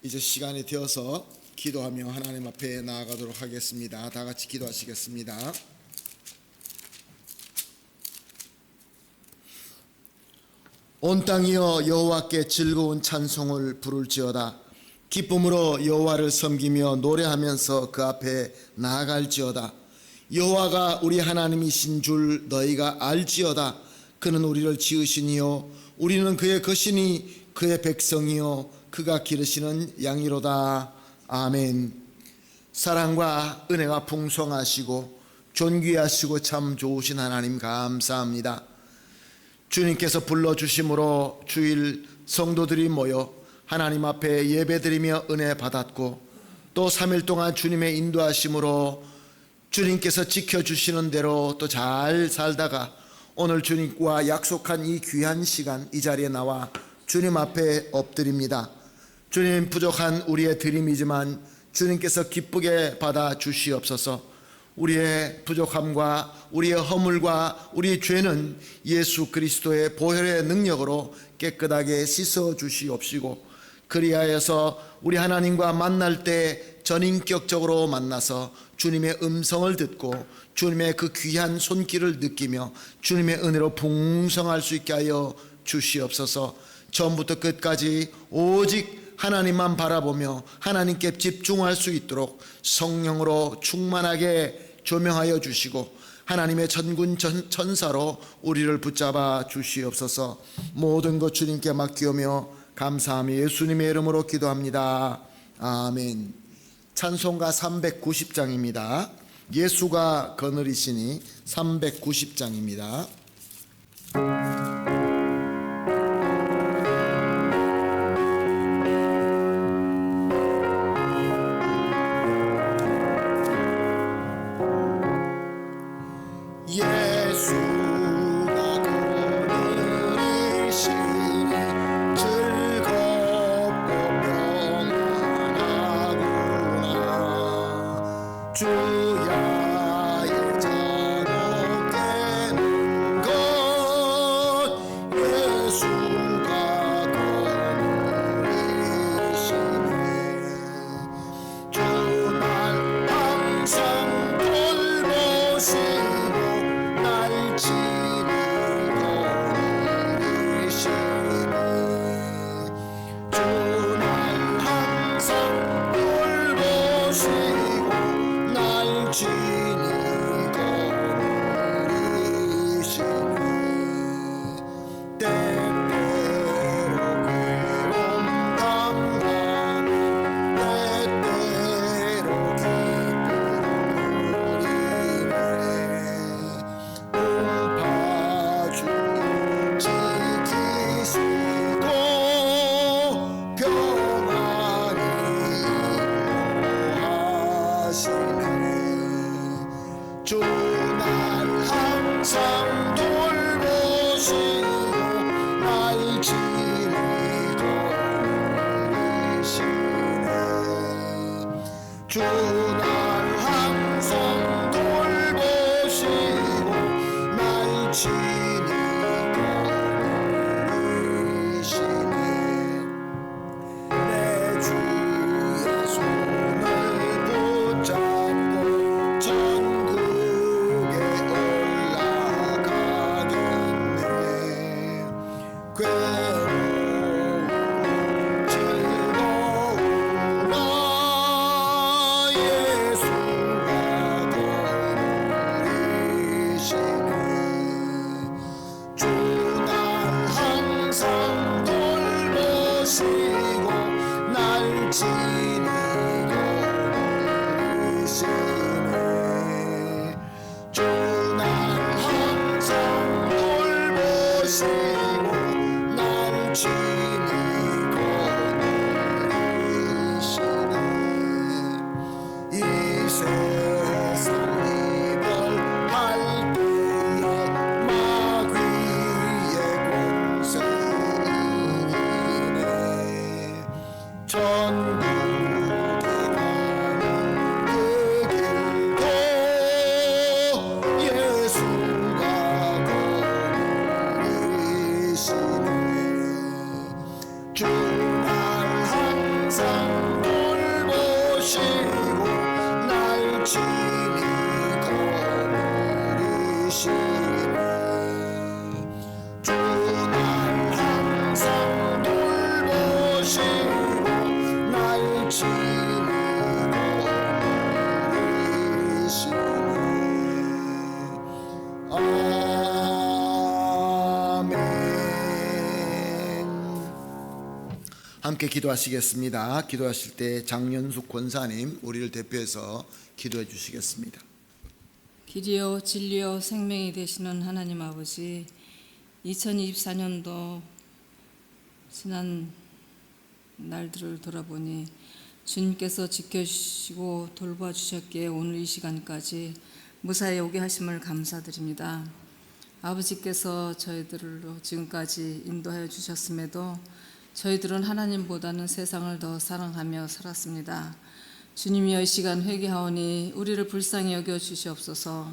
이제 시간이 되어서 기도하며 하나님 앞에 나아가도록 하겠습니다. 다 같이 기도하시겠습니다. 온 땅이여 여호와께 즐거운 찬송을 부를지어다. 기쁨으로 여호와를 섬기며 노래하면서 그 앞에 나아갈지어다. 여호와가 우리 하나님이신 줄 너희가 알지어다. 그는 우리를 지으시니요 우리는 그의 것이니 그의 백성이요 그가 기르시는 양이로다. 아멘. 사랑과 은혜가 풍성하시고 존귀하시고 참 좋으신 하나님 감사합니다. 주님께서 불러주심으로 주일 성도들이 모여 하나님 앞에 예배드리며 은혜 받았고, 또 3일 동안 주님의 인도하심으로 주님께서 지켜주시는 대로 또 잘 살다가 오늘 주님과 약속한 이 귀한 시간 이 자리에 나와 주님 앞에 엎드립니다. 주님, 부족한 우리의 드림이지만 주님께서 기쁘게 받아 주시옵소서. 우리의 부족함과 우리의 허물과 우리의 죄는 예수 그리스도의 보혈의 능력으로 깨끗하게 씻어 주시옵시고, 그리하여서 우리 하나님과 만날 때 전인격적으로 만나서 주님의 음성을 듣고 주님의 그 귀한 손길을 느끼며 주님의 은혜로 풍성할 수 있게 하여 주시옵소서. 처음부터 끝까지 오직 하나님만 바라보며 하나님께 집중할 수 있도록 성령으로 충만하게 조명하여 주시고 하나님의 전군 천사로 우리를 붙잡아 주시옵소서. 모든 것 주님께 맡기오며 감사하며 예수님의 이름으로 기도합니다. 아멘. 찬송가 390장입니다. 예수가 거느리시니 390장입니다. 함께 기도하시겠습니다. 기도하실 때 장연숙 권사님 우리를 대표해서 기도해 주시겠습니다. 길이요 진리요 생명이 되시는 하나님 아버지, 2024년도 지난 날들을 돌아보니 주님께서 지켜주시고 돌봐주셨기에 오늘 이 시간까지 무사히 오게 하심을 감사드립니다. 아버지께서 저희들로 지금까지 인도하여 주셨음에도 저희들은 하나님보다는 세상을 더 사랑하며 살았습니다. 주님이여, 이 시간 회개하오니 우리를 불쌍히 여겨 주시옵소서.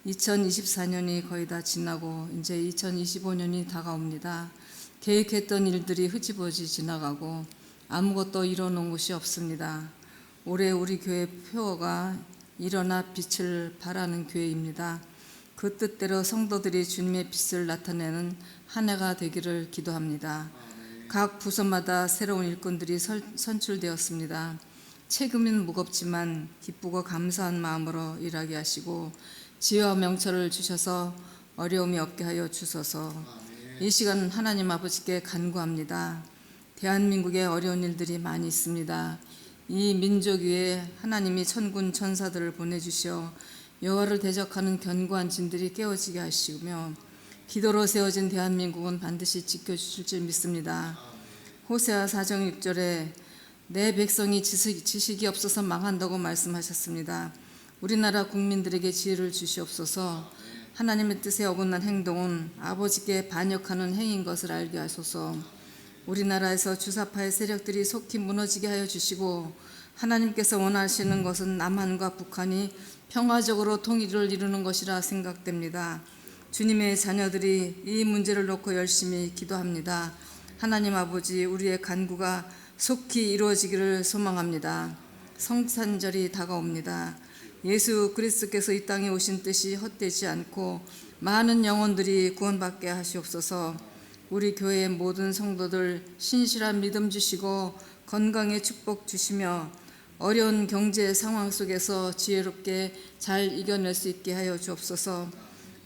2024년이 거의 다 지나고 이제 2025년이 다가옵니다. 계획했던 일들이 흐지부지 지나가고 아무것도 이뤄놓은 곳이 없습니다. 올해 우리 교회 표어가 일어나 빛을 발하는 교회입니다. 그 뜻대로 성도들이 주님의 빛을 나타내는 한 해가 되기를 기도합니다. 각 부서마다 새로운 일꾼들이 선출되었습니다. 책임은 무겁지만 기쁘고 감사한 마음으로 일하게 하시고 지혜와 명철을 주셔서 어려움이 없게 하여 주소서. 이 시간 하나님 아버지께 간구합니다. 대한민국에 어려운 일들이 많이 있습니다. 이 민족 위에 하나님이 천군 천사들을 보내주시어 여호와를 대적하는 견고한 진들이 깨어지게 하시며 기도로 세워진 대한민국은 반드시 지켜주실 줄 믿습니다. 호세아 4장 6절에 내 백성이 지식이 없어서 망한다고 말씀하셨습니다. 우리나라 국민들에게 지혜를 주시옵소서. 하나님의 뜻에 어긋난 행동은 아버지께 반역하는 행위인 것을 알게 하소서. 우리나라에서 주사파의 세력들이 속히 무너지게 하여 주시고 하나님께서 원하시는 것은 남한과 북한이 평화적으로 통일을 이루는 것이라 생각됩니다. 주님의 자녀들이 이 문제를 놓고 열심히 기도합니다. 하나님 아버지, 우리의 간구가 속히 이루어지기를 소망합니다. 성탄절이 다가옵니다. 예수 그리스도께서 이 땅에 오신 뜻이 헛되지 않고 많은 영혼들이 구원받게 하시옵소서. 우리 교회의 모든 성도들 신실한 믿음 주시고 건강에 축복 주시며 어려운 경제 상황 속에서 지혜롭게 잘 이겨낼 수 있게 하여 주옵소서.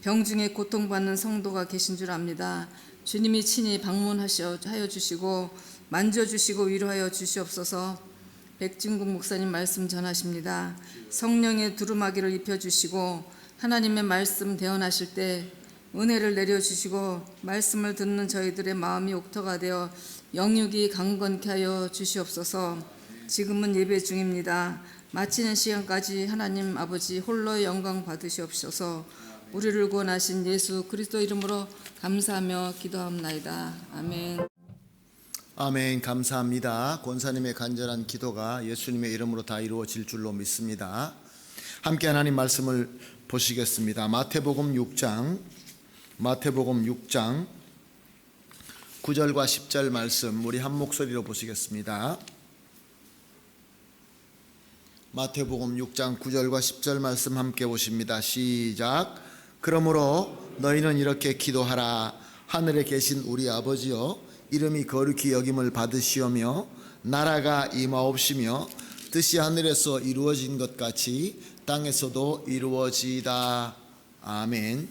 병중에 고통받는 성도가 계신 줄 압니다. 주님이 친히 방문하여 주시고 만져주시고 위로하여 주시옵소서. 백진국 목사님 말씀 전하십니다. 성령의 두루마기를 입혀주시고 하나님의 말씀 대언하실 때 은혜를 내려주시고 말씀을 듣는 저희들의 마음이 옥토가 되어 영육이 강건케 하여 주시옵소서. 지금은 예배 중입니다. 마치는 시간까지 하나님 아버지 홀로 영광 받으시옵소서. 우리를 구원하신 예수 그리스도 이름으로 감사하며 기도합나이다. 아멘. 아멘. 감사합니다. 권사님의 간절한 기도가 예수님의 이름으로 다 이루어질 줄로 믿습니다. 함께 하나님 말씀을 보시겠습니다. 마태복음 6장 9절과 10절 말씀 우리 한 목소리로 보시겠습니다. 마태복음 6장 9절과 10절 말씀 함께 보십니다. 시작. 그러므로 너희는 이렇게 기도하라. 하늘에 계신 우리 아버지여, 이름이 거룩히 여김을 받으시오며 나라가 임하옵시며 뜻이 하늘에서 이루어진 것 같이 땅에서도 이루어지이다. 아멘.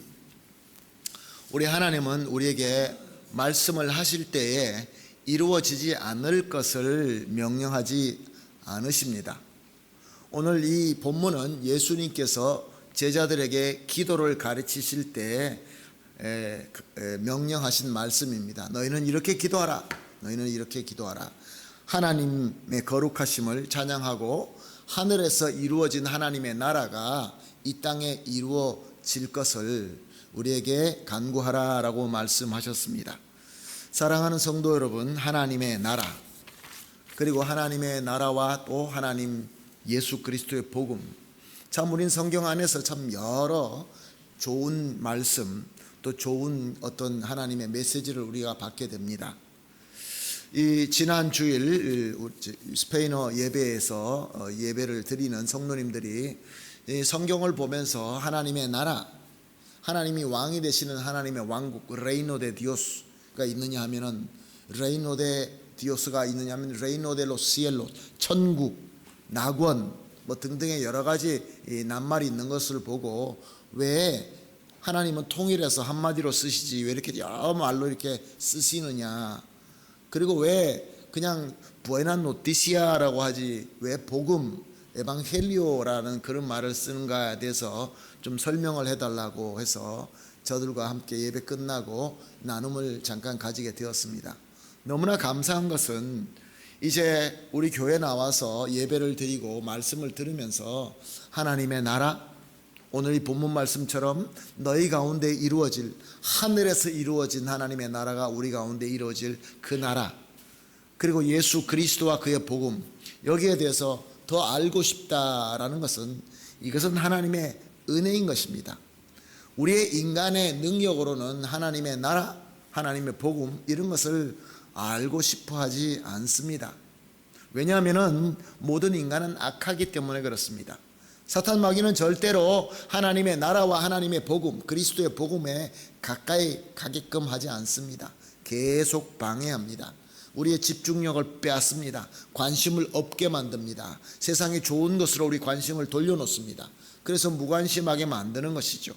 우리 하나님은 우리에게 말씀을 하실 때에 이루어지지 않을 것을 명령하지 않으십니다. 오늘 이 본문은 예수님께서 제자들에게 기도를 가르치실 때 명령하신 말씀입니다. 너희는 이렇게 기도하라. 너희는 이렇게 기도하라. 하나님의 거룩하심을 찬양하고 하늘에서 이루어진 하나님의 나라가 이 땅에 이루어질 것을 우리에게 간구하라라고 말씀하셨습니다. 사랑하는 성도 여러분, 하나님의 나라, 그리고 하나님의 나라와 또 하나님 예수 그리스도의 복음, 참 우린 성경 안에서 참 여러 좋은 말씀, 또 좋은 어떤 하나님의 메시지를 우리가 받게 됩니다. 이 지난 주일 스페인어 예배에서 예배를 드리는 성도님들이 성경을 보면서 하나님의 나라, 하나님이 왕이 되시는 하나님의 왕국, 레이노 데 디오스가 있느냐 하면은 레이노 데 디오스가 있느냐 하면 레이노 데 로스 시엘로, 천국, 낙원 뭐 등등의 여러 가지 낱말이 있는 것을 보고, 왜 하나님은 통일해서 한마디로 쓰시지 왜 이렇게 여러 말로 이렇게 쓰시느냐, 그리고 왜 그냥 부에나 노티시아라고 하지 왜 복음 에방헬리오라는 그런 말을 쓰는가에 대해서 좀 설명을 해달라고 해서 저들과 함께 예배 끝나고 나눔을 잠깐 가지게 되었습니다. 너무나 감사한 것은 이제 우리 교회 나와서 예배를 드리고 말씀을 들으면서 하나님의 나라, 오늘 이 본문 말씀처럼 너희 가운데 이루어질, 하늘에서 이루어진 하나님의 나라가 우리 가운데 이루어질 그 나라, 그리고 예수 그리스도와 그의 복음, 여기에 대해서 더 알고 싶다라는 것은 이것은 하나님의 은혜인 것입니다. 우리의 인간의 능력으로는 하나님의 나라, 하나님의 복음 이런 것을 알고 싶어 하지 않습니다. 왜냐하면 모든 인간은 악하기 때문에 그렇습니다. 사탄 마귀는 절대로 하나님의 나라와 하나님의 복음, 그리스도의 복음에 가까이 가게끔 하지 않습니다. 계속 방해합니다. 우리의 집중력을 빼앗습니다. 관심을 없게 만듭니다. 세상의 좋은 것으로 우리 관심을 돌려놓습니다. 그래서 무관심하게 만드는 것이죠.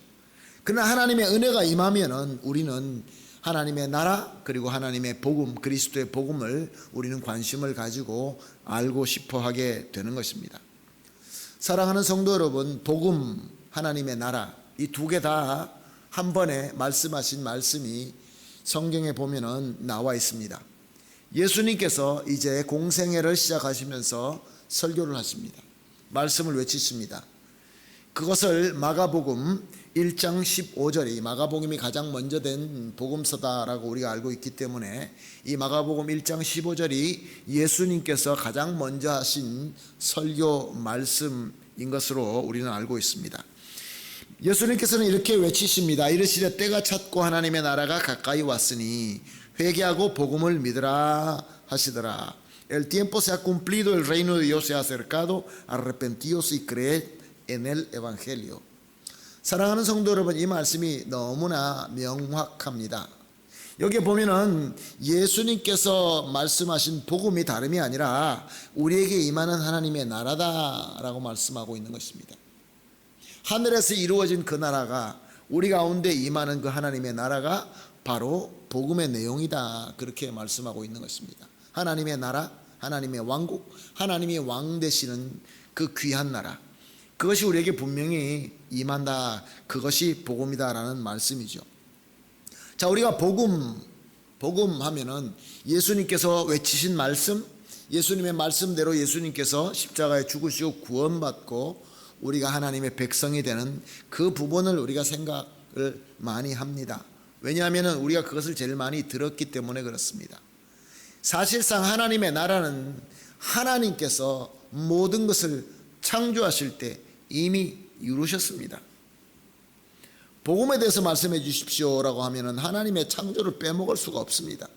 그러나 하나님의 은혜가 임하면은 우리는 하나님의 나라 그리고 하나님의 복음, 그리스도의 복음을 우리는 관심을 가지고 알고 싶어 하게 되는 것입니다. 사랑하는 성도 여러분, 복음, 하나님의 나라 이 두 개 다 한 번에 말씀하신 말씀이 성경에 보면은 나와 있습니다. 예수님께서 이제 공생애를 시작하시면서 설교를 하십니다. 말씀을 외치십니다. 그것을 마가복음 1장 15절이 마가복음이 가장 먼저 된 복음서다라고 우리가 알고 있기 때문에 이 마가복음 1장 15절이 예수님께서 가장 먼저 하신 설교 말씀인 것으로 우리는 알고 있습니다. 예수님께서는 이렇게 외치십니다. 이르시되 때가 찼고 하나님의 나라가 가까이 왔으니 회개하고 복음을 믿으라 하시더라. El tiempo se ha cumplido, el reino de Dios se ha acercado, arrepentíos y creed en el evangelio. 사랑하는 성도 여러분, 이 말씀이 너무나 명확합니다. 여기 보면은 예수님께서 말씀하신 복음이 다름이 아니라 우리에게 임하는 하나님의 나라다라고 말씀하고 있는 것입니다. 하늘에서 이루어진 그 나라가 우리 가운데 임하는 그 하나님의 나라가 바로 복음의 내용이다, 그렇게 말씀하고 있는 것입니다. 하나님의 나라, 하나님의 왕국, 하나님이 왕 되시는 그 귀한 나라, 그것이 우리에게 분명히 임한다, 그것이 복음이다라는 말씀이죠. 자, 우리가 복음 하면은 예수님께서 외치신 말씀, 예수님의 말씀대로 예수님께서 십자가에 죽으시고 구원받고 우리가 하나님의 백성이 되는 그 부분을 우리가 생각을 많이 합니다. 왜냐하면 우리가 그것을 제일 많이 들었기 때문에 그렇습니다. 사실상 하나님의 나라는 하나님께서 모든 것을 창조하실 때 이미 이루셨습니다. 복음에 대해서 말씀해 주십시오라고 하면 하나님의 창조를 빼먹을 수가 없습니다.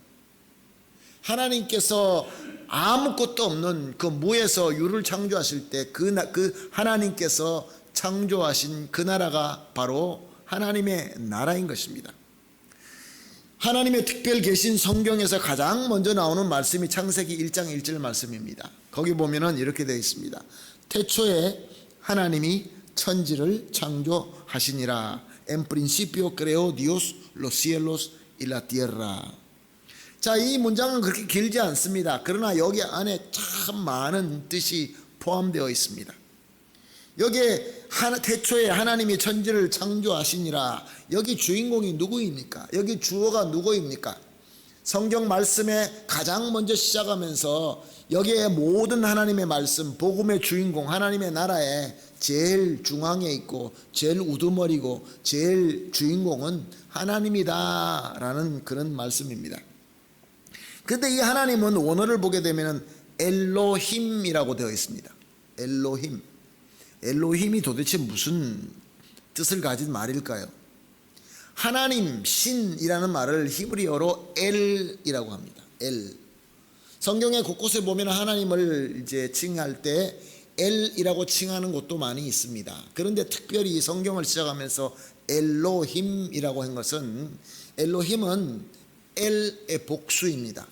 하나님께서 아무것도 없는 그 무에서 유를 창조하실 때 그 하나님께서 창조하신 그 나라가 바로 하나님의 나라인 것입니다. 하나님의 특별 계신 성경에서 가장 먼저 나오는 말씀이 창세기 1장 1절 말씀입니다. 거기 보면은 이렇게 되어 있습니다. 태초에 하나님이 천지를 창조하시니라. En principio creó Dios los cielos y la tierra. 자, 이 문장은 그렇게 길지 않습니다. 그러나 여기 안에 참 많은 뜻이 포함되어 있습니다. 여기에 태초에 하나님이 천지를 창조하시니라. 여기 주인공이 누구입니까? 여기 주어가 누구입니까? 성경 말씀에 가장 먼저 시작하면서 여기에 모든 하나님의 말씀, 복음의 주인공, 하나님의 나라에 제일 중앙에 있고 제일 우두머리고 제일 주인공은 하나님이다라는 그런 말씀입니다. 그런데 이 하나님은 원어를 보게 되면 엘로힘이라고 되어 있습니다. 엘로힘. 엘로힘이 도대체 무슨 뜻을 가진 말일까요? 하나님, 신이라는 말을 히브리어로 엘이라고 합니다. 엘. 성경의 곳곳에 보면 하나님을 이제 칭할 때 엘이라고 칭하는 곳도 많이 있습니다. 그런데 특별히 성경을 시작하면서 엘로힘이라고 한 것은, 엘로힘은 엘의 복수입니다.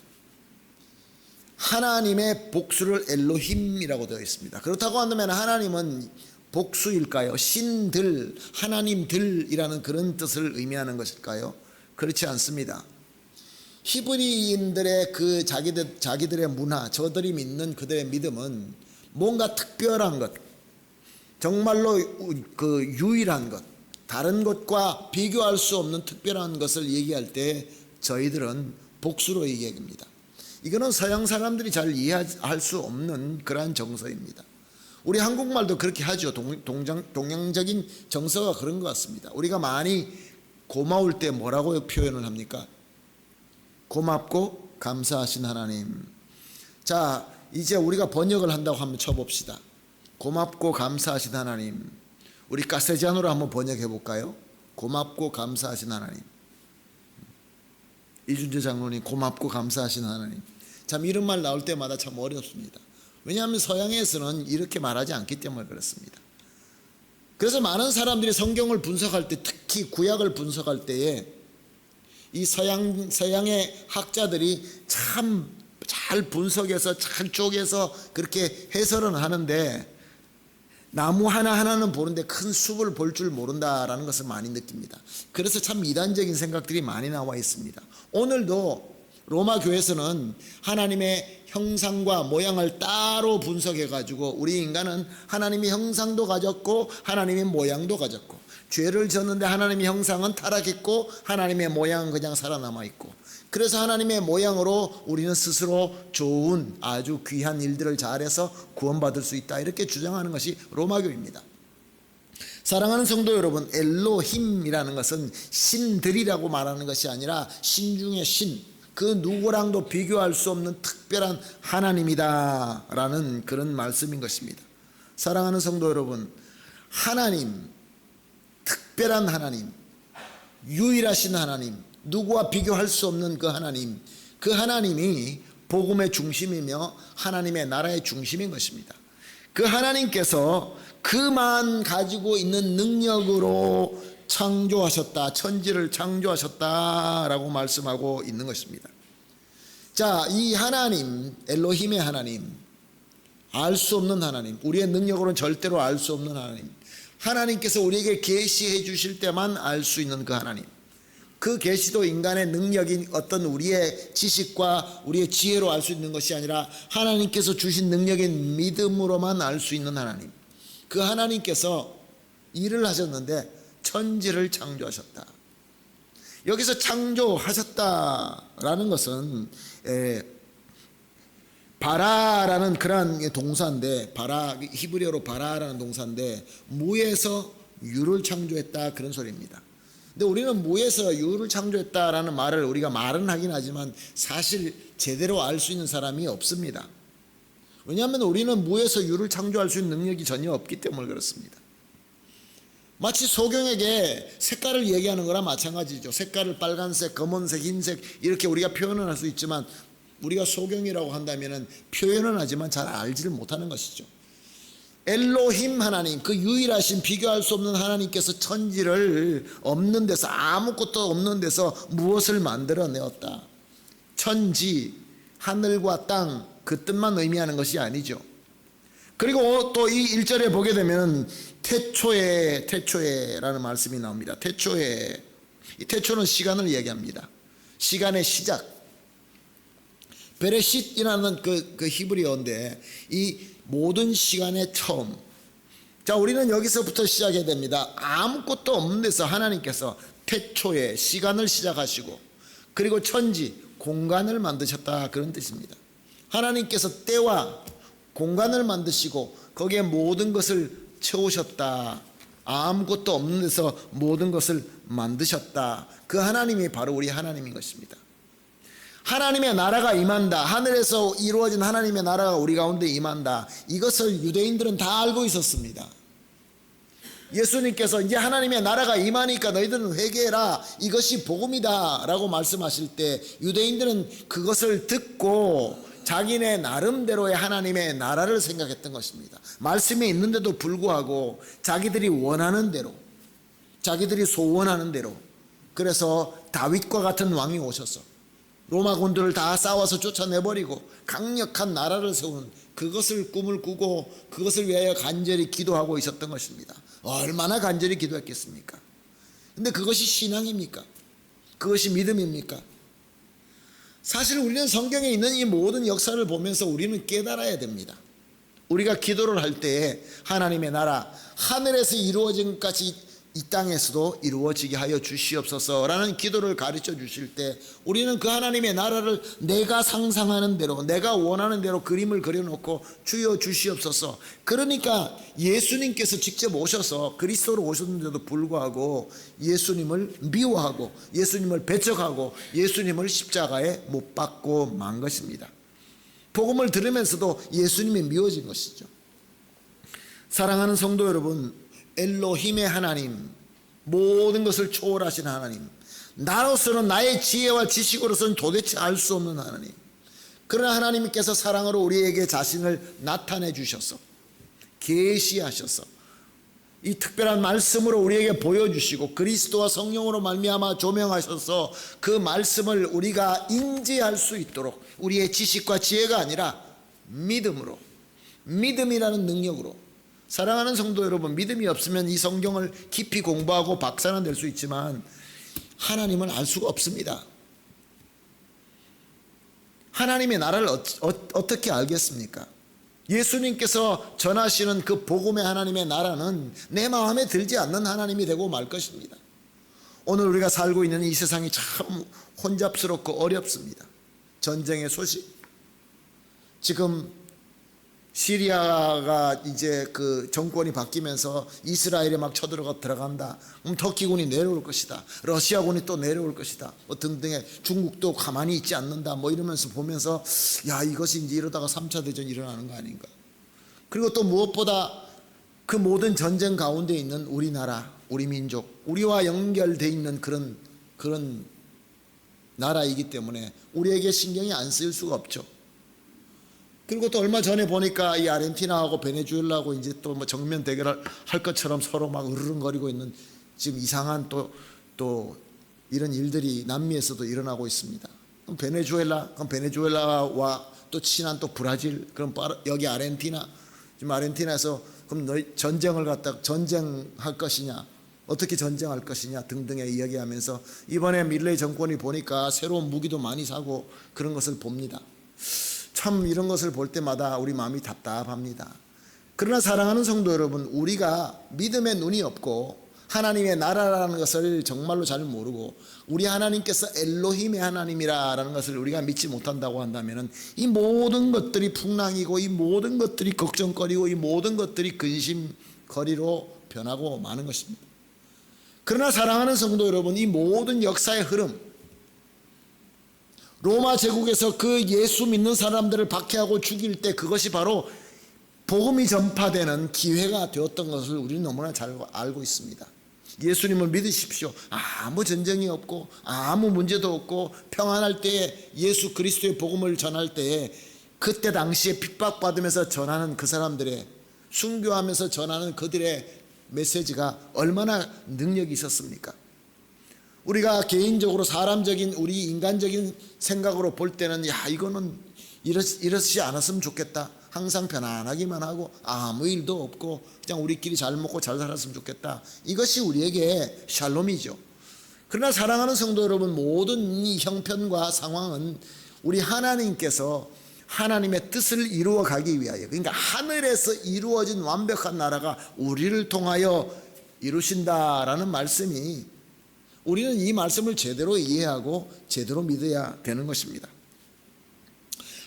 하나님의 복수를 엘로힘이라고 되어 있습니다. 그렇다고 한다면 하나님은 복수일까요? 신들, 하나님들이라는 그런 뜻을 의미하는 것일까요? 그렇지 않습니다. 히브리인들의 그 자기들의 문화, 저들이 믿는 그들의 믿음은 뭔가 특별한 것, 정말로 그 유일한 것, 다른 것과 비교할 수 없는 특별한 것을 얘기할 때 저희들은 복수로 얘기합니다. 이거는 서양 사람들이 잘 이해할 수 없는 그러한 정서입니다. 우리 한국말도 그렇게 하죠. 동양적인 정서가 그런 것 같습니다. 우리가 많이 고마울 때 뭐라고 표현을 합니까? 고맙고 감사하신 하나님. 자, 이제 우리가 번역을 한다고 한번 쳐봅시다. 고맙고 감사하신 하나님. 우리 카세잔으로 한번 번역해 볼까요? 고맙고 감사하신 하나님. 이준재 장로님, 고맙고 감사하신 하나님. 참 이런 말 나올 때마다 참 어렵습니다. 왜냐하면 서양에서는 이렇게 말하지 않기 때문에 그렇습니다. 그래서 많은 사람들이 성경을 분석할 때, 특히 구약을 분석할 때에 이 서양의 학자들이 참 잘 분석해서 잘 쪼개서 그렇게 해설은 하는데, 나무 하나하나는 보는데 큰 숲을 볼 줄 모른다라는 것을 많이 느낍니다. 그래서 참 이단적인 생각들이 많이 나와 있습니다. 오늘도 로마 교회에서는 하나님의 형상과 모양을 따로 분석해 가지고, 우리 인간은 하나님의 형상도 가졌고 하나님의 모양도 가졌고, 죄를 졌는데 하나님의 형상은 타락했고 하나님의 모양은 그냥 살아남아 있고, 그래서 하나님의 모양으로 우리는 스스로 좋은 아주 귀한 일들을 잘해서 구원받을 수 있다, 이렇게 주장하는 것이 로마교입니다. 사랑하는 성도 여러분, 엘로힘이라는 것은 신들이라고 말하는 것이 아니라 신 중의 신, 그 누구랑도 비교할 수 없는 특별한 하나님이다 라는 그런 말씀인 것입니다. 사랑하는 성도 여러분, 하나님, 특별한 하나님, 유일하신 하나님, 누구와 비교할 수 없는 그 하나님, 그 하나님이 복음의 중심이며 하나님의 나라의 중심인 것입니다. 그 하나님께서 그만 가지고 있는 능력으로 창조하셨다, 천지를 창조하셨다라고 말씀하고 있는 것입니다. 자, 이 하나님, 엘로힘의 하나님, 알 수 없는 하나님, 우리의 능력으로는 절대로 알 수 없는 하나님, 하나님께서 우리에게 계시해 주실 때만 알 수 있는 그 하나님, 그 계시도 인간의 능력인 어떤 우리의 지식과 우리의 지혜로 알 수 있는 것이 아니라 하나님께서 주신 능력인 믿음으로만 알 수 있는 하나님, 그 하나님께서 일을 하셨는데 천지를 창조하셨다. 여기서 창조하셨다라는 것은 바라라는 그러한 동사인데, 바라, 히브리어로 바라라는 동사인데 무에서 유를 창조했다, 그런 소리입니다. 근데 우리는 무에서 유를 창조했다라는 말을 우리가 말은 하긴 하지만 사실 제대로 알 수 있는 사람이 없습니다. 왜냐하면 우리는 무에서 유를 창조할 수 있는 능력이 전혀 없기 때문에 그렇습니다. 마치 소경에게 색깔을 얘기하는 거랑 마찬가지죠. 색깔을 빨간색, 검은색, 흰색 이렇게 우리가 표현을 할 수 있지만, 우리가 소경이라고 한다면 표현은 하지만 잘 알지를 못하는 것이죠. 엘로힘 하나님, 그 유일하신 비교할 수 없는 하나님께서 천지를 없는 데서, 아무것도 없는 데서 무엇을 만들어내었다. 천지, 하늘과 땅, 그 뜻만 의미하는 것이 아니죠. 그리고 또 이 1절에 보게 되면 태초에라는 말씀이 나옵니다. 태초에, 이 태초는 시간을 얘기합니다. 시간의 시작. 베레싯이라는 그 히브리어인데 이 모든 시간의 처음. 자, 우리는 여기서부터 시작해야 됩니다. 아무것도 없는 데서 하나님께서 태초에 시간을 시작하시고, 그리고 천지, 공간을 만드셨다, 그런 뜻입니다. 하나님께서 때와 공간을 만드시고 거기에 모든 것을 채우셨다. 아무것도 없는 데서 모든 것을 만드셨다. 그 하나님이 바로 우리 하나님인 것입니다. 하나님의 나라가 임한다, 하늘에서 이루어진 하나님의 나라가 우리 가운데 임한다, 이것을 유대인들은 다 알고 있었습니다. 예수님께서 이제 하나님의 나라가 임하니까 너희들은 회개해라, 이것이 복음이다 라고 말씀하실 때 유대인들은 그것을 듣고 자기네 나름대로의 하나님의 나라를 생각했던 것입니다. 말씀에 있는데도 불구하고 자기들이 원하는 대로, 자기들이 소원하는 대로, 그래서 다윗과 같은 왕이 오셔서 로마 군들을 다 싸워서 쫓아내버리고 강력한 나라를 세우는, 그것을 꿈을 꾸고 그것을 위하여 간절히 기도하고 있었던 것입니다. 얼마나 간절히 기도했겠습니까? 근데 그것이 신앙입니까? 그것이 믿음입니까? 사실 우리는 성경에 있는 이 모든 역사를 보면서 우리는 깨달아야 됩니다. 우리가 기도를 할 때에 하나님의 나라, 하늘에서 이루어진 것이 이 땅에서도 이루어지게 하여 주시옵소서라는 기도를 가르쳐 주실 때 우리는 그 하나님의 나라를 내가 상상하는 대로, 내가 원하는 대로 그림을 그려놓고 주여 주시옵소서. 그러니까 예수님께서 직접 오셔서 그리스도로 오셨는데도 불구하고 예수님을 미워하고 예수님을 배척하고 예수님을 십자가에 못 박고 만 것입니다. 복음을 들으면서도 예수님이 미워진 것이죠. 사랑하는 성도 여러분, 엘로힘의 하나님, 모든 것을 초월하신 하나님, 나로서는, 나의 지혜와 지식으로서는 도대체 알 수 없는 하나님, 그러나 하나님께서 사랑으로 우리에게 자신을 나타내 주셔서 계시하셔서 이 특별한 말씀으로 우리에게 보여주시고 그리스도와 성령으로 말미암아 조명하셔서 그 말씀을 우리가 인지할 수 있도록 우리의 지식과 지혜가 아니라 믿음으로, 믿음이라는 능력으로. 사랑하는 성도 여러분, 믿음이 없으면 이 성경을 깊이 공부하고 박사는 될 수 있지만 하나님은 알 수가 없습니다. 하나님의 나라를 어떻게 알겠습니까? 예수님께서 전하시는 그 복음의 하나님의 나라는 내 마음에 들지 않는 하나님이 되고 말 것입니다. 오늘 우리가 살고 있는 이 세상이 참 혼잡스럽고 어렵습니다. 전쟁의 소식, 지금 시리아가 이제 그 정권이 바뀌면서 이스라엘에 막 들어간다. 터키군이 내려올 것이다. 러시아군이 또 내려올 것이다. 뭐 등등의, 중국도 가만히 있지 않는다. 뭐 이러면서 보면서 야, 이것이 이제 이러다가 3차 대전이 일어나는 거 아닌가. 그리고 또 무엇보다 그 모든 전쟁 가운데 있는 우리나라, 우리 민족, 우리와 연결되어 있는 그런 나라이기 때문에 우리에게 신경이 안 쓰일 수가 없죠. 그리고 또 얼마 전에 보니까 이 아르헨티나하고 베네수엘라하고 이제 또 뭐 정면 대결을 할 것처럼 서로 막 으르렁거리고 있는 지금 이상한 또 이런 일들이 남미에서도 일어나고 있습니다. 그럼 베네수엘라와 또 친한 또 브라질, 그럼 여기 아르헨티나, 지금 아르헨티나에서 그럼 너희 전쟁할 것이냐, 어떻게 전쟁할 것이냐 등등의 이야기하면서 이번에 밀레이 정권이 보니까 새로운 무기도 많이 사고 그런 것을 봅니다. 참 이런 것을 볼 때마다 우리 마음이 답답합니다. 그러나 사랑하는 성도 여러분, 우리가 믿음의 눈이 없고 하나님의 나라라는 것을 정말로 잘 모르고 우리 하나님께서 엘로힘의 하나님이라는 것을 우리가 믿지 못한다고 한다면 이 모든 것들이 풍랑이고 이 모든 것들이 걱정거리고 이 모든 것들이 근심거리로 변하고 마는 것입니다. 그러나 사랑하는 성도 여러분, 이 모든 역사의 흐름, 로마 제국에서 그 예수 믿는 사람들을 박해하고 죽일 때 그것이 바로 복음이 전파되는 기회가 되었던 것을 우리는 너무나 잘 알고 있습니다. 예수님을 믿으십시오. 아무 전쟁이 없고 아무 문제도 없고 평안할 때에 예수 그리스도의 복음을 전할 때에 그때 당시에 핍박받으면서 전하는 그 사람들의, 순교하면서 전하는 그들의 메시지가 얼마나 능력이 있었습니까? 우리가 개인적으로 사람적인, 우리 인간적인 생각으로 볼 때는 야, 이거는 이러지 않았으면 좋겠다. 항상 편안하기만 하고 아무 일도 없고 그냥 우리끼리 잘 먹고 잘 살았으면 좋겠다. 이것이 우리에게 샬롬이죠. 그러나 사랑하는 성도 여러분, 모든 이 형편과 상황은 우리 하나님께서 하나님의 뜻을 이루어 가기 위하여, 그러니까 하늘에서 이루어진 완벽한 나라가 우리를 통하여 이루신다라는 말씀이, 우리는 이 말씀을 제대로 이해하고 제대로 믿어야 되는 것입니다.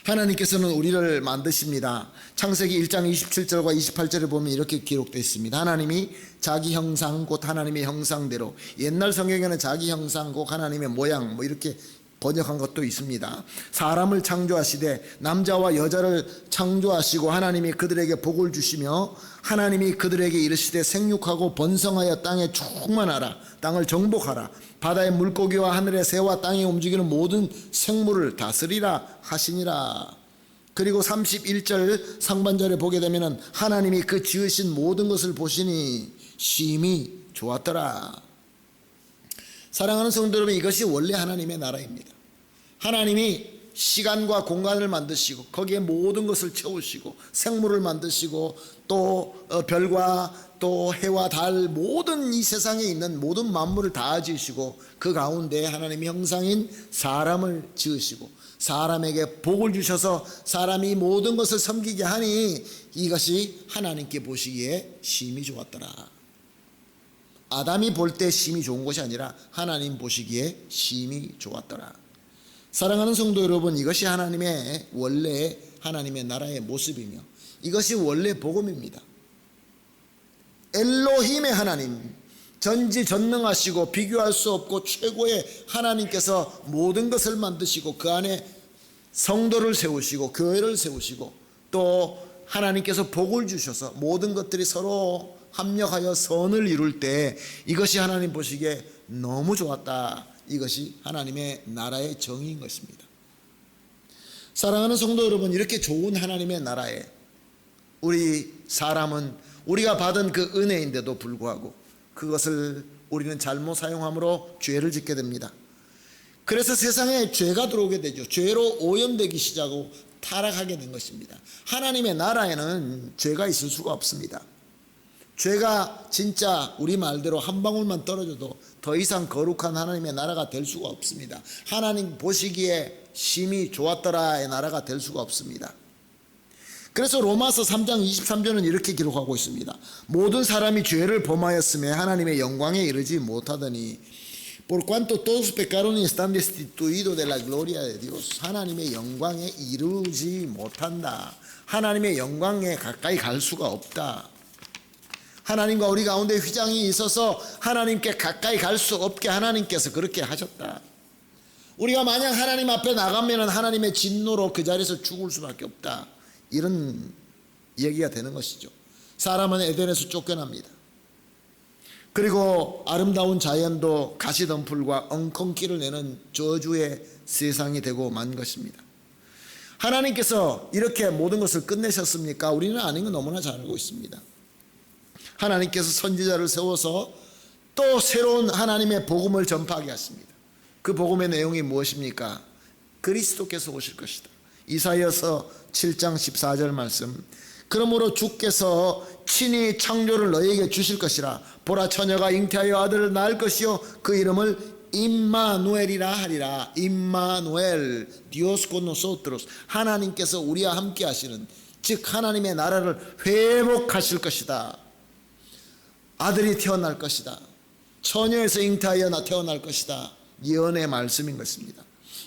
하나님께서는 우리를 만드십니다. 창세기 1장 27절과 28절에 보면 이렇게 기록되어 있습니다. 하나님이 자기 형상 곧 하나님의 형상대로, 옛날 성경에는 자기 형상 곧 하나님의 모양 뭐 이렇게 번역한 것도 있습니다. 사람을 창조하시되 남자와 여자를 창조하시고 하나님이 그들에게 복을 주시며 하나님이 그들에게 이르시되 생육하고 번성하여 땅에 충만하라, 땅을 정복하라, 바다의 물고기와 하늘의 새와 땅에 움직이는 모든 생물을 다스리라 하시니라. 그리고 31절 상반절에 보게 되면 하나님이 그 지으신 모든 것을 보시니 심히 좋았더라. 사랑하는 성도 여러분, 이것이 원래 하나님의 나라입니다. 하나님이 시간과 공간을 만드시고 거기에 모든 것을 채우시고 생물을 만드시고 또 별과 또 해와 달 모든 이 세상에 있는 모든 만물을 다 지으시고 그 가운데 하나님의 형상인 사람을 지으시고 사람에게 복을 주셔서 사람이 모든 것을 섬기게 하니 이것이 하나님께 보시기에 심히 좋았더라. 아담이 볼 때 심히 좋은 것이 아니라 하나님 보시기에 심히 좋았더라. 사랑하는 성도 여러분, 이것이 하나님의 원래 하나님의 나라의 모습이며 이것이 원래 복음입니다. 엘로힘의 하나님, 전지전능하시고 비교할 수 없고 최고의 하나님께서 모든 것을 만드시고 그 안에 성도를 세우시고 교회를 세우시고 또 하나님께서 복을 주셔서 모든 것들이 서로 합력하여 선을 이룰 때 이것이 하나님 보시기에 너무 좋았다. 이것이 하나님의 나라의 정의인 것입니다. 사랑하는 성도 여러분, 이렇게 좋은 하나님의 나라에 우리 사람은 우리가 받은 그 은혜인데도 불구하고 그것을 우리는 잘못 사용함으로 죄를 짓게 됩니다. 그래서 세상에 죄가 들어오게 되죠. 죄로 오염되기 시작하고 타락하게 된 것입니다. 하나님의 나라에는 죄가 있을 수가 없습니다. 죄가 진짜 우리 말대로 한 방울만 떨어져도 더 이상 거룩한 하나님의 나라가 될 수가 없습니다. 하나님 보시기에 심히 좋았더라의 나라가 될 수가 없습니다. 그래서 로마서 3장 23절은 이렇게 기록하고 있습니다. 모든 사람이 죄를 범하였음에 하나님의 영광에 이르지 못하더니 por cuanto todos pecaron y están destituidos de la gloria de Dios. 하나님의 영광에 이르지 못한다. 하나님의 영광에 가까이 갈 수가 없다. 하나님과 우리 가운데 휘장이 있어서 하나님께 가까이 갈 수 없게 하나님께서 그렇게 하셨다. 우리가 만약 하나님 앞에 나가면 하나님의 진노로 그 자리에서 죽을 수밖에 없다. 이런 얘기가 되는 것이죠. 사람은 에덴에서 쫓겨납니다. 그리고 아름다운 자연도 가시덤불과 엉겅퀴를 내는 저주의 세상이 되고 만 것입니다. 하나님께서 이렇게 모든 것을 끝내셨습니까? 우리는 아닌 건 너무나 잘 알고 있습니다. 하나님께서 선지자를 세워서 또 새로운 하나님의 복음을 전파하게 하십니다. 그 복음의 내용이 무엇입니까? 그리스도께서 오실 것이다. 이사야서 7장 14절 말씀. 그러므로 주께서 친히 창조를 너희에게 주실 것이라. 보라, 처녀가 잉태하여 아들을 낳을 것이요 그 이름을 임마누엘이라 하리라. 임마누엘, Dios con nosotros. 하나님께서 우리와 함께 하시는, 즉 하나님의 나라를 회복하실 것이다. 아들이 태어날 것이다. 처녀에서 잉태하여 태어날 것이다. 예언의 말씀인 것입니다.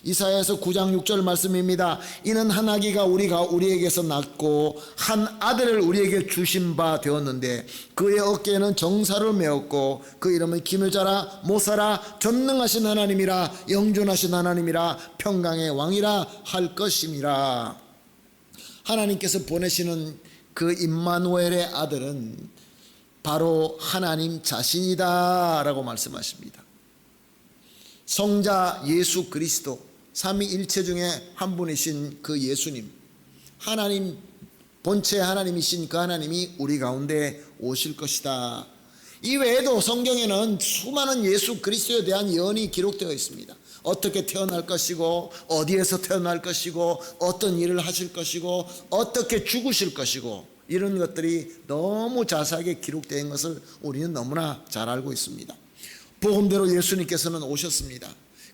이사야서 9장 6절 말씀입니다. 이는 한 아기가 우리에게서 낳고 한 아들을 우리에게 주신 바 되었는데 그의 어깨에는 정사를 메었고 그 이름은 기묘 자라 모사라 전능하신 하나님이라 영존하신 하나님이라 평강의 왕이라 할 것임이라. 하나님께서 보내시는 그 임마누엘의 아들은 바로 하나님 자신이다 라고 말씀하십니다. 성자 예수 그리스도, 삼위일체 중에 한 분이신 그 예수님, 하나님 본체 하나님이신 그 하나님이 우리 가운데 오실 것이다. 이 외에도 성경에는 수많은 예수 그리스도에 대한 예언이 기록되어 있습니다. 어떻게 태어날 것이고 어디에서 태어날 것이고 어떤 일을 하실 것이고 어떻게 죽으실 것이고 이런 것들이 너무 자세하게 기록된 것을 우리는 너무나 잘 알고 있습니다. 복음대로 예수님께서는 오셨습니다.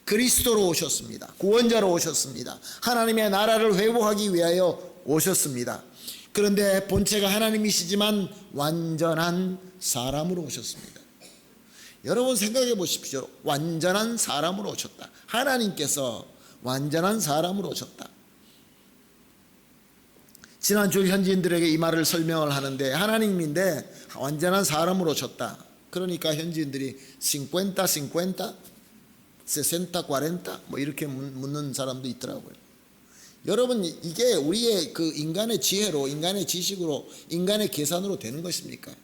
그리스도로 오셨습니다. 구원자로 오셨습니다. 하나님의 나라를 회복하기 위하여 오셨습니다. 그런데 본체가 하나님이시지만 완전한 사람으로 오셨습니다. 여러분 생각해 보십시오. 완전한 사람으로 오셨다. 하나님께서 완전한 사람으로 오셨다. 지난주 현지인들에게 이 말을 설명을 하는데 하나님인데 완전한 사람으로 오셨다. 그러니까 현지인들이 50, 50, 60, 40 뭐 이렇게 묻는 사람도 있더라고요. 여러분 이게 우리의 그 인간의 지혜로, 인간의 지식으로, 인간의 계산으로 되는 것입니까?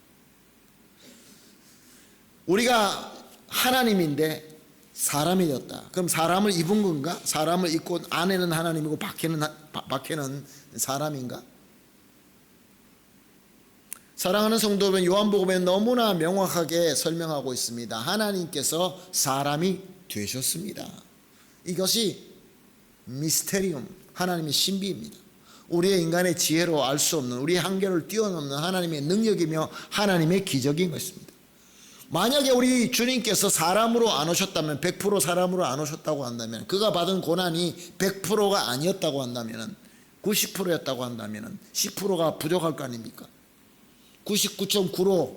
우리가 하나님인데 사람이 되었다. 그럼 사람을 입은 건가? 사람을 입고 안에는 하나님이고 밖에는 사람인가? 사랑하는 성도 여러분, 요한복음에 너무나 명확하게 설명하고 있습니다. 하나님께서 사람이 되셨습니다. 이것이 미스테리움, 하나님의 신비입니다. 우리의 인간의 지혜로 알 수 없는, 우리의 한계를 뛰어넘는 하나님의 능력이며 하나님의 기적인 것입니다. 만약에 우리 주님께서 사람으로 안 오셨다면, 100% 사람으로 안 오셨다고 한다면, 그가 받은 고난이 100%가 아니었다고 한다면, 90%였다고 한다면 10%가 부족할 거 아닙니까? 99.9로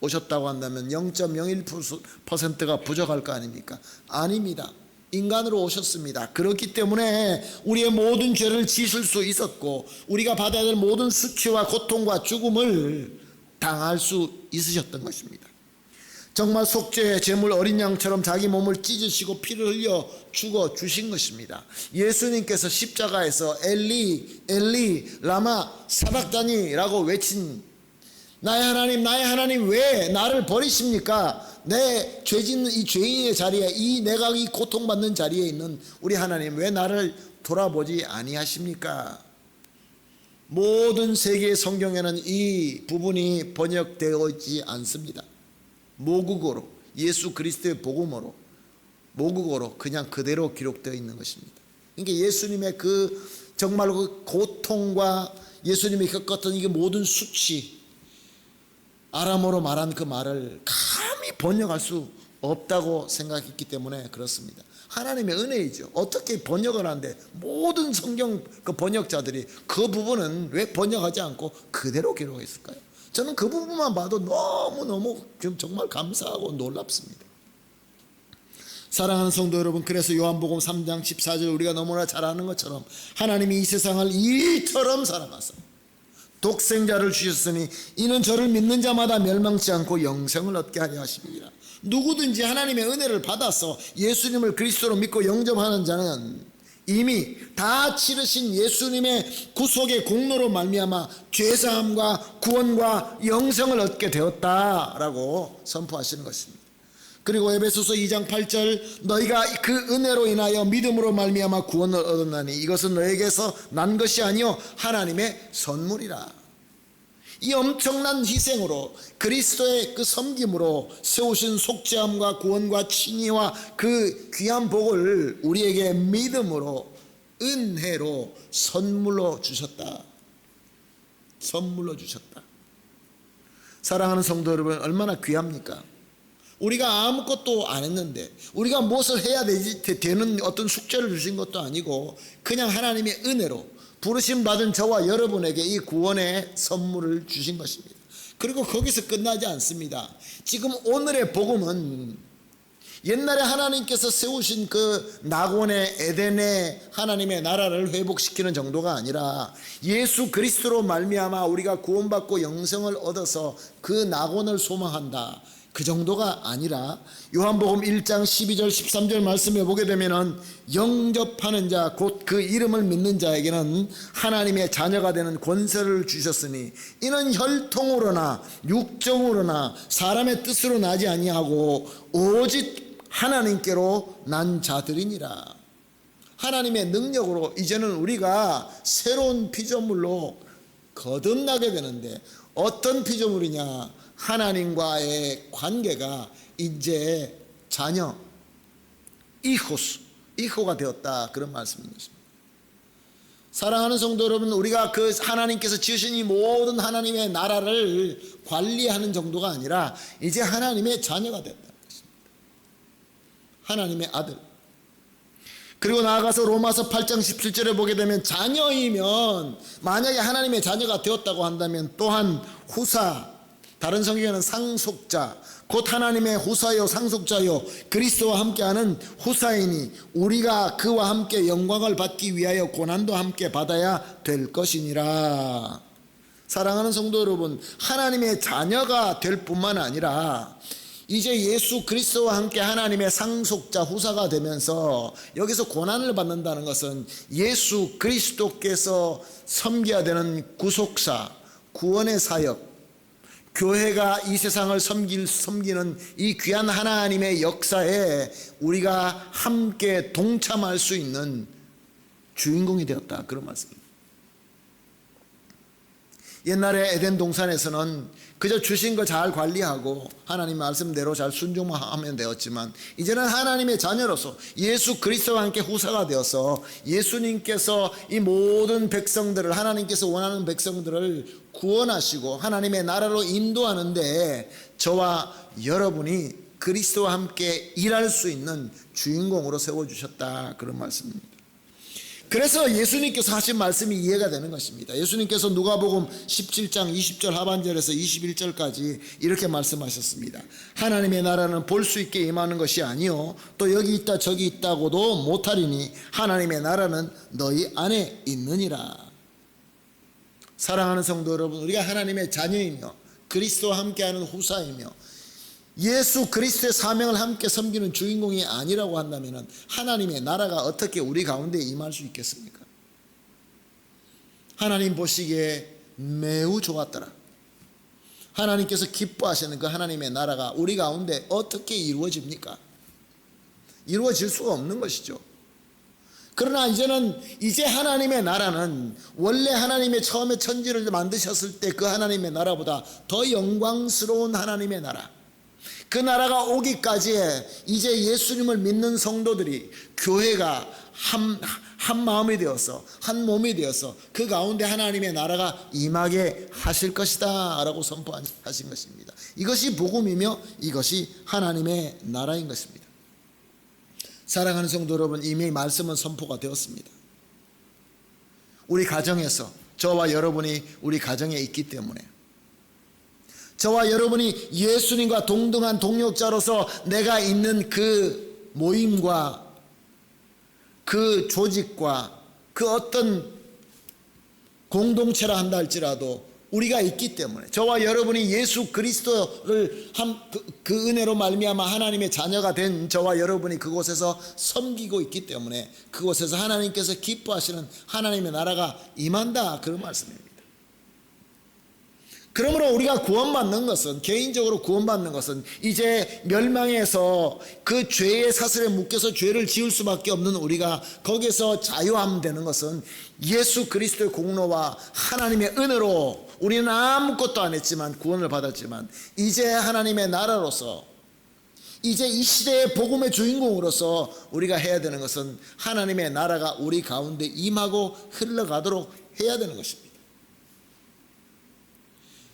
오셨다고 한다면 0.01%가 부족할 거 아닙니까? 아닙니다. 인간으로 오셨습니다. 그렇기 때문에 우리의 모든 죄를 지실 수 있었고, 우리가 받아야 될 모든 수치와 고통과 죽음을 당할 수 있으셨던 것입니다. 정말 속죄의 제물 어린 양처럼 자기 몸을 찢으시고 피를 흘려 죽어 주신 것입니다. 예수님께서 십자가에서 엘리 엘리 라마 사박다니라고 외친, 나의 하나님 왜 나를 버리십니까? 내 죄짓는 이 죄인의 자리에, 내가 이 고통받는 자리에 있는 우리 하나님, 왜 나를 돌아보지 아니하십니까? 모든 세계의 성경에는 이 부분이 번역되어 있지 않습니다. 모국어로, 예수 그리스도의 복음으로, 모국어로 그냥 그대로 기록되어 있는 것입니다. 그러니까 예수님의 그 정말 그 고통과 예수님이 겪었던 이게 모든 수치, 아람어로 말한 그 말을 감히 번역할 수 없다고 생각했기 때문에 그렇습니다. 하나님의 은혜이죠. 어떻게 번역을 하는데 모든 성경 그 번역자들이 그 부분은 왜 번역하지 않고 그대로 기록했을까요? 저는 그 부분만 봐도 너무너무 정말 감사하고 놀랍습니다. 사랑하는 성도 여러분, 그래서 요한복음 3장 14절 우리가 너무나 잘 아는 것처럼 하나님이 이 세상을 이처럼 사랑하사 독생자를 주셨으니 이는 저를 믿는 자마다 멸망치 않고 영생을 얻게 하려 하심이라. 누구든지 하나님의 은혜를 받아서 예수님을 그리스도로 믿고 영접하는 자는 이미 다 치르신 예수님의 구속의 공로로 말미암아 죄사함과 구원과 영생을 얻게 되었다라고 선포하시는 것입니다. 그리고 에베소서 2장 8절 너희가 그 은혜로 인하여 믿음으로 말미암아 구원을 얻었나니 이것은 너에게서 난 것이 아니요 하나님의 선물이라. 이 엄청난 희생으로 그리스도의 그 섬김으로 세우신 속죄함과 구원과 칭의와 그 귀한 복을 우리에게 믿음으로 은혜로 선물로 주셨다. 선물로 주셨다. 사랑하는 성도 여러분, 얼마나 귀합니까? 우리가 아무것도 안 했는데, 우리가 무엇을 해야 되는 어떤 숙제를 주신 것도 아니고 그냥 하나님의 은혜로 부르심 받은 저와 여러분에게 이 구원의 선물을 주신 것입니다. 그리고 거기서 끝나지 않습니다. 지금 오늘의 복음은 옛날에 하나님께서 세우신 그 낙원의 에덴의 하나님의 나라를 회복시키는 정도가 아니라 예수 그리스도로 말미암아 우리가 구원받고 영생을 얻어서 그 낙원을 소망한다, 그 정도가 아니라 요한복음 1장 12절 13절 말씀에 보게 되면은 영접하는 자 곧 그 이름을 믿는 자에게는 하나님의 자녀가 되는 권세를 주셨으니 이는 혈통으로나 육정으로나 사람의 뜻으로 나지 아니하고 오직 하나님께로 난 자들이니라. 하나님의 능력으로 이제는 우리가 새로운 피조물로 거듭나게 되는데, 어떤 피조물이냐? 하나님과의 관계가 이제 자녀, 이호가 되었다, 그런 말씀인 것입니다. 사랑하는 성도 여러분, 우리가 그 하나님께서 지으신 이 모든 하나님의 나라를 관리하는 정도가 아니라 이제 하나님의 자녀가 됐다는 것입니다. 하나님의 아들. 그리고 나아가서 로마서 8장 17절에 보게 되면 자녀이면, 만약에 하나님의 자녀가 되었다고 한다면 또한 후사, 다른 성경에는 상속자, 곧 하나님의 후사요 상속자요 그리스도와 함께하는 후사이니 우리가 그와 함께 영광을 받기 위하여 고난도 함께 받아야 될 것이니라. 사랑하는 성도 여러분, 하나님의 자녀가 될 뿐만 아니라 이제 예수 그리스도와 함께 하나님의 상속자 후사가 되면서, 여기서 고난을 받는다는 것은 예수 그리스도께서 섬겨야 되는 구속사, 구원의 사역, 교회가 이 세상을 섬기는 이 귀한 하나님의 역사에 우리가 함께 동참할 수 있는 주인공이 되었다, 그런 말씀입니다. 옛날에 에덴 동산에서는 그저 주신 거 잘 관리하고 하나님 말씀대로 잘 순종만 하면 되었지만, 이제는 하나님의 자녀로서 예수 그리스도와 함께 후사가 되어서 예수님께서 이 모든 백성들을, 하나님께서 원하는 백성들을 구원하시고 하나님의 나라로 인도하는데 저와 여러분이 그리스도와 함께 일할 수 있는 주인공으로 세워주셨다, 그런 말씀입니다. 그래서 예수님께서 하신 말씀이 이해가 되는 것입니다. 예수님께서 누가복음 17장 20절 하반절에서 21절까지 이렇게 말씀하셨습니다. 하나님의 나라는 볼 수 있게 임하는 것이 아니요 또 여기 있다 저기 있다고도 못하리니 하나님의 나라는 너희 안에 있느니라. 사랑하는 성도 여러분, 우리가 하나님의 자녀이며 그리스도와 함께하는 후사이며 예수 그리스도의 사명을 함께 섬기는 주인공이 아니라고 한다면 하나님의 나라가 어떻게 우리 가운데 임할 수 있겠습니까? 하나님 보시기에 매우 좋았더라. 하나님께서 기뻐하시는 그 하나님의 나라가 우리 가운데 어떻게 이루어집니까? 이루어질 수가 없는 것이죠. 그러나 이제 하나님의 나라는 원래 하나님의 처음에 천지를 만드셨을 때 그 하나님의 나라보다 더 영광스러운 하나님의 나라, 그 나라가 오기까지에 이제 예수님을 믿는 성도들이, 교회가 한 마음이 되어서 한 몸이 되어서 그 가운데 하나님의 나라가 임하게 하실 것이다 라고 선포하신 것입니다. 이것이 복음이며 이것이 하나님의 나라인 것입니다. 사랑하는 성도 여러분, 이미 말씀은 선포가 되었습니다. 우리 가정에서, 저와 여러분이 우리 가정에 있기 때문에, 저와 여러분이 예수님과 동등한 동역자로서 내가 있는 그 모임과 그 조직과 그 어떤 공동체라 한다 할지라도 우리가 있기 때문에, 저와 여러분이 예수 그리스도를 그 은혜로 말미암아 하나님의 자녀가 된 저와 여러분이 그곳에서 섬기고 있기 때문에 그곳에서 하나님께서 기뻐하시는 하나님의 나라가 임한다, 그런 말씀입니다. 그러므로 우리가 구원받는 것은, 개인적으로 구원받는 것은 이제 멸망에서 그 죄의 사슬에 묶여서 죄를 지을 수밖에 없는 우리가 거기에서 자유함 되는 것은 예수 그리스도의 공로와 하나님의 은혜로 우리는 아무것도 안 했지만 구원을 받았지만 이제 하나님의 나라로서, 이제 이 시대의 복음의 주인공으로서 우리가 해야 되는 것은 하나님의 나라가 우리 가운데 임하고 흘러가도록 해야 되는 것입니다.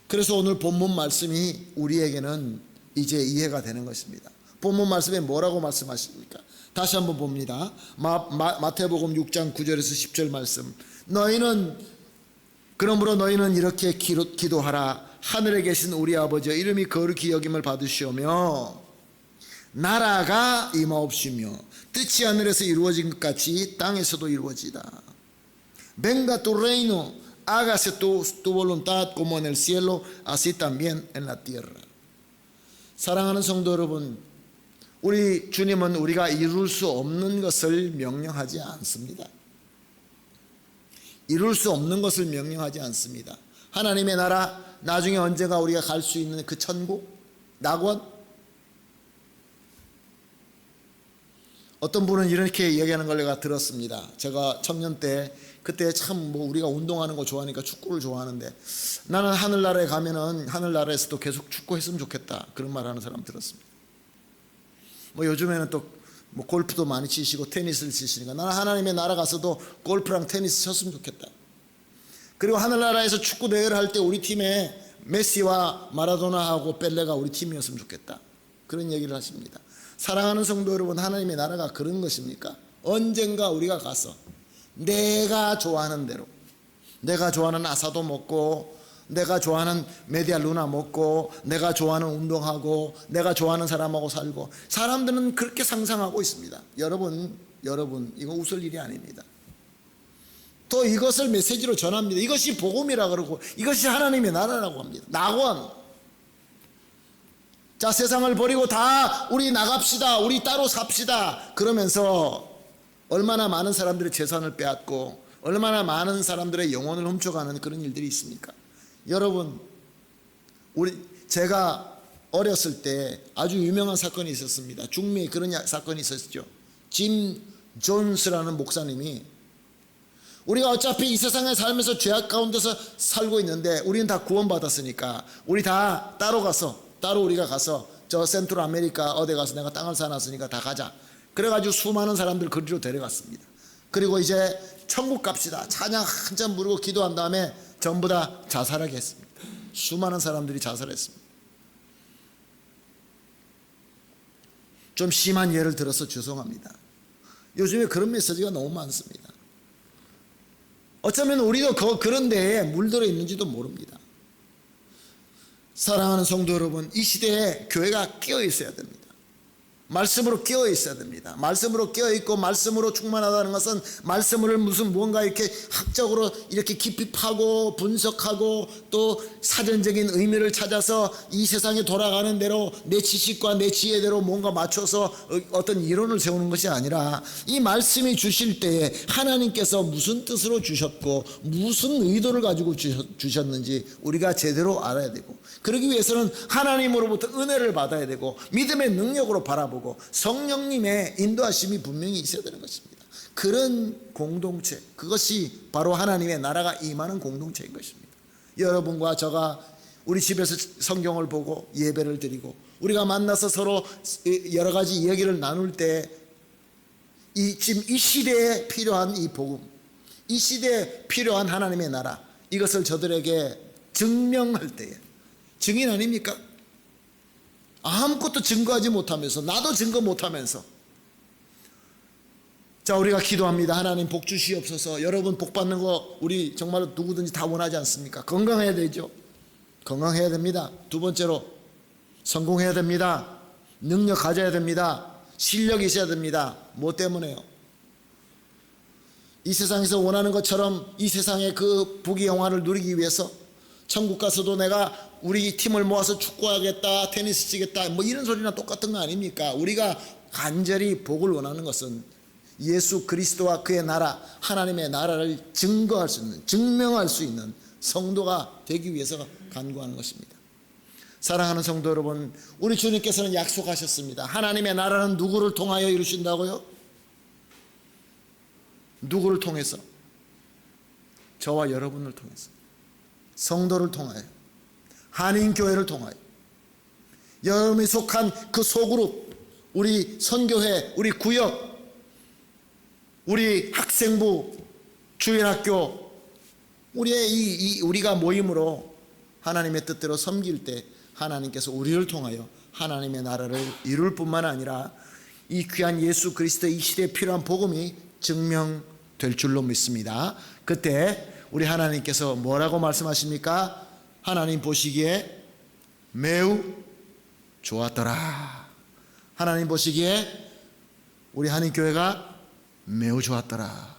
그래서 오늘 본문 말씀이 우리에게는 이제 이해가 되는 것입니다. 본문 말씀에 뭐라고 말씀하십니까? 다시 한번 봅니다. 마태복음 6장 9절에서 10절 말씀. 그러므로 너희는 이렇게 기도하라. 하늘에 계신 우리 아버지여, 이름이 거룩히 여김을 받으시오며 나라가 임하옵시며 뜻이 하늘에서 이루어진 것 같이 땅에서도 이루어지다. Venga tu reino, hágase tu voluntad como en el cielo, así también en la tierra. 사랑하는 성도 여러분, 우리 주님은 우리가 이룰 수 없는 것을 명령하지 않습니다. 이룰 수 없는 것을 명령하지 않습니다. 하나님의 나라, 나중에 언젠가 우리가 갈 수 있는 그 천국, 낙원. 어떤 분은 이렇게 얘기하는 걸 내가 들었습니다. 제가 청년 때, 그때 참 우리가 운동하는 거 좋아하니까 축구를 좋아하는데, 나는 하늘나라에 가면은 하늘나라에서도 계속 축구했으면 좋겠다, 그런 말 하는 사람 들었습니다. 요즘에는 또 골프도 많이 치시고 테니스를 치시니까 나는 하나님의 나라 가서도 골프랑 테니스 쳤으면 좋겠다. 그리고 하늘나라에서 축구 대회를 할 때 우리 팀에 메시와 마라도나하고 펠레가 우리 팀이었으면 좋겠다, 그런 얘기를 하십니다. 사랑하는 성도 여러분, 하나님의 나라가 그런 것입니까? 언젠가 우리가 가서 내가 좋아하는 대로, 내가 좋아하는 아사도 먹고, 내가 좋아하는 메디아 루나 먹고, 내가 좋아하는 운동하고, 내가 좋아하는 사람하고 살고. 사람들은 그렇게 상상하고 있습니다. 여러분, 이거 웃을 일이 아닙니다. 또 이것을 메시지로 전합니다. 이것이 복음이라 그러고 이것이 하나님의 나라라고 합니다. 낙원. 자, 세상을 버리고 다 우리 나갑시다, 우리 따로 삽시다 그러면서 얼마나 많은 사람들의 재산을 빼앗고 얼마나 많은 사람들의 영혼을 훔쳐가는 그런 일들이 있습니까? 여러분, 제가 어렸을 때 아주 유명한 사건이 있었습니다. 중미에 그런 사건이 있었죠. 짐 존스라는 목사님이 우리가 어차피 이 세상에 살면서 죄악 가운데서 살고 있는데 우리는 다 구원받았으니까 우리 다 따로 우리가 가서 저 센트럴 아메리카 어디 가서 내가 땅을 사놨으니까 다 가자. 그래가지고 수많은 사람들 그리로 데려갔습니다. 그리고 이제 천국 갑시다. 찬양 한참 부르고 기도한 다음에 전부 다 자살하게 했습니다. 수많은 사람들이 자살했습니다. 좀 심한 예를 들어서 죄송합니다. 요즘에 그런 메시지가 너무 많습니다. 어쩌면 우리도 그런 데에 물들어 있는지도 모릅니다. 사랑하는 성도 여러분, 이 시대에 교회가 깨어 있어야 됩니다. 말씀으로 깨어 있어야 됩니다. 말씀으로 깨어 있고 말씀으로 충만하다는 것은 말씀을 무언가 이렇게 학적으로 이렇게 깊이 파고 분석하고 또 사전적인 의미를 찾아서 이 세상에 돌아가는 대로 내 지식과 내 지혜대로 뭔가 맞춰서 어떤 이론을 세우는 것이 아니라 이 말씀이 주실 때에 하나님께서 무슨 뜻으로 주셨고 무슨 의도를 가지고 주셨는지 우리가 제대로 알아야 되고, 그러기 위해서는 하나님으로부터 은혜를 받아야 되고 믿음의 능력으로 바라보고 성령님의 인도하심이 분명히 있어야 되는 것입니다. 그런 공동체, 그것이 바로 하나님의 나라가 임하는 공동체인 것입니다. 여러분과 저가 우리 집에서 성경을 보고 예배를 드리고 우리가 만나서 서로 여러 가지 이야기를 나눌 때 지금 이 시대에 필요한 이 복음, 이 시대에 필요한 하나님의 나라, 이것을 저들에게 증명할 때에, 증인 아닙니까? 아무것도 증거하지 못하면서, 나도 증거 못하면서. 자, 우리가 기도합니다. 하나님 복 주시옵소서. 여러분 복 받는 거 우리 정말 누구든지 다 원하지 않습니까? 건강해야 되죠. 건강해야 됩니다. 두 번째로 성공해야 됩니다. 능력 가져야 됩니다. 실력이 있어야 됩니다. 뭐 때문에요? 이 세상에서 원하는 것처럼 이 세상의 그 부귀 영화를 누리기 위해서 천국 가서도 내가 우리 팀을 모아서 축구하겠다, 테니스 치겠다, 뭐 이런 소리나 똑같은 거 아닙니까? 우리가 간절히 복을 원하는 것은 예수 그리스도와 그의 나라, 하나님의 나라를 증거할 수 있는, 증명할 수 있는 성도가 되기 위해서 간구하는 것입니다. 사랑하는 성도 여러분, 우리 주님께서는 약속하셨습니다. 하나님의 나라는 누구를 통하여 이루신다고요? 누구를 통해서? 저와 여러분을 통해서, 성도를 통하여, 한인교회를 통하여, 여러분이 속한 그 소그룹, 우리 선교회, 우리 구역, 우리 학생부, 주일학교, 우리가 모임으로 하나님의 뜻대로 섬길 때 하나님께서 우리를 통하여 하나님의 나라를 이룰 뿐만 아니라 이 귀한 예수 그리스도의 이 시대에 필요한 복음이 증명될 줄로 믿습니다. 그때 우리 하나님께서 뭐라고 말씀하십니까? 하나님 보시기에 매우 좋았더라. 하나님 보시기에 우리 한인교회가 매우 좋았더라.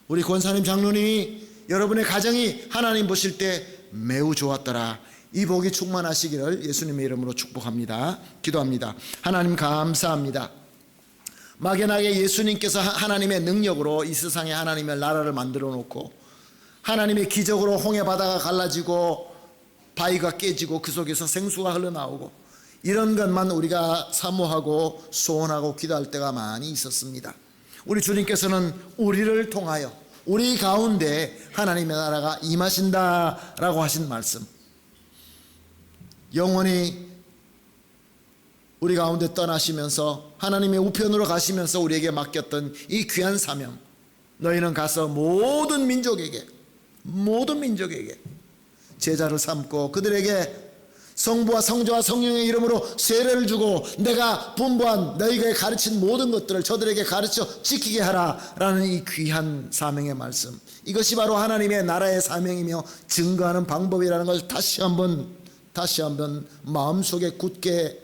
우리 권사님 장로님이, 여러분의 가정이 하나님 보실 때 매우 좋았더라. 이 복이 충만하시기를 예수님의 이름으로 축복합니다. 기도합니다. 하나님 감사합니다. 막연하게 예수님께서 하나님의 능력으로 이 세상에 하나님의 나라를 만들어 놓고 하나님의 기적으로 홍해 바다가 갈라지고 바위가 깨지고 그 속에서 생수가 흘러나오고 이런 것만 우리가 사모하고 소원하고 기도할 때가 많이 있었습니다. 우리 주님께서는 우리를 통하여 우리 가운데 하나님의 나라가 임하신다라고 하신 말씀, 영원히 우리 가운데 떠나시면서 하나님의 우편으로 가시면서 우리에게 맡겼던 이 귀한 사명, 너희는 가서 모든 민족에게 제자를 삼고 그들에게 성부와 성자와 성령의 이름으로 세례를 주고 내가 분부한 너희가 가르친 모든 것들을 저들에게 가르쳐 지키게 하라라는 이 귀한 사명의 말씀, 이것이 바로 하나님의 나라의 사명이며 증거하는 방법이라는 것을 다시 한번 마음속에 굳게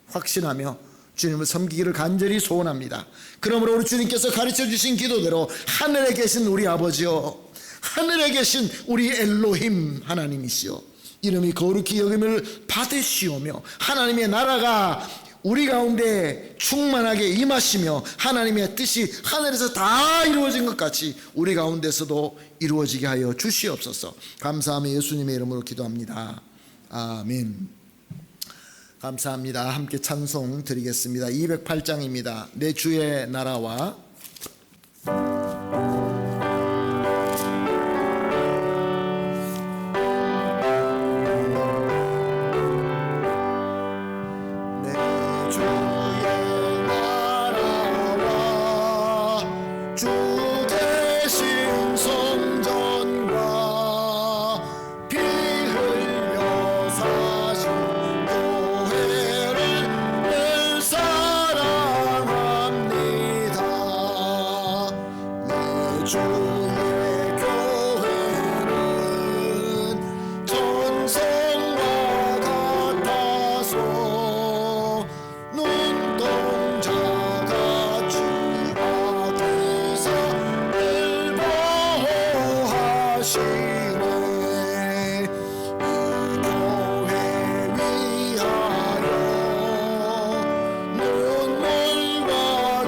확신하며 주님을 섬기기를 간절히 소원합니다. 그러므로 우리 주님께서 가르쳐 주신 기도대로 하늘에 계신 우리 아버지요, 하늘에 계신 우리 엘로힘 하나님이시여, 이름이 거룩히 여김을 받으시오며 하나님의 나라가 우리 가운데 충만하게 임하시며 하나님의 뜻이 하늘에서 다 이루어진 것 같이 우리 가운데서도 이루어지게 하여 주시옵소서. 감사하며 예수님의 이름으로 기도합니다. 아멘. 감사합니다. 함께 찬송 드리겠습니다. 208장입니다. 내 주의 나라와 성전과 피 흘려 사신 교회를 늘 사랑합니다. 내 주의 교회는 천성과 같아서 눈동자같이 앞에서 늘 보호하시네. 이 교회 위하여 눈물과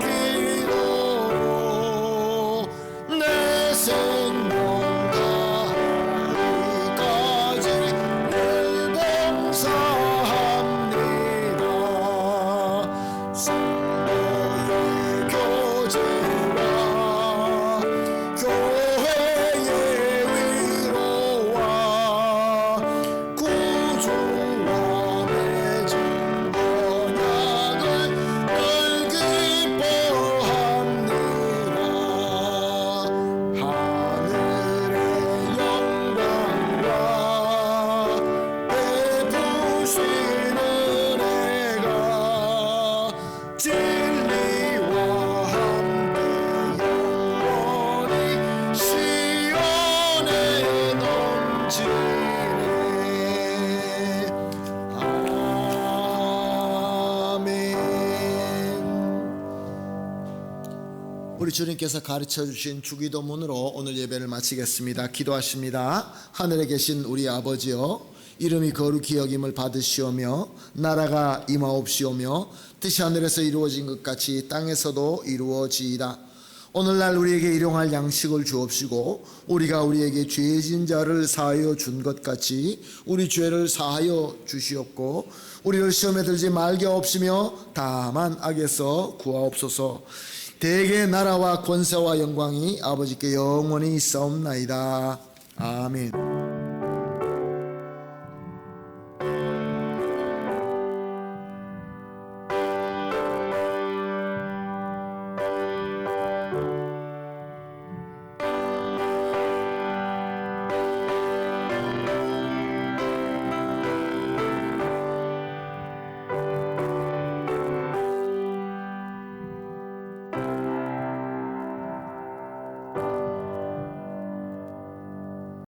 기도로 내 생명 다하기까지 늘 봉사합니다. 성도의 교제와 교회의 위로와 구주와 맺은 언약을 늘 기뻐합니다. 하늘의 영광과 베푸시는 은혜가 진리와 함께 영원히 시온에 넘치네. 아멘. 우리 주님께서 가르쳐 주신 주기도문으로 오늘 예배를 마치겠습니다. 기도하십니다. 하늘에 계신 우리 아버지여, 이름이 거룩히 여김을 받으시오며 나라가 임하옵시오며 뜻이 하늘에서 이루어진 것 같이 땅에서도 이루어지이다. 오늘날 우리에게 일용할 양식을 주옵시고 우리가 우리에게 죄진 자를 사하여 준 것 같이 우리 죄를 사하여 주시옵고 우리를 시험에 들지 말게 하옵시며 다만 악에서 구하옵소서. 대개 나라와 권세와 영광이 아버지께 영원히 있사옵나이다. 아멘.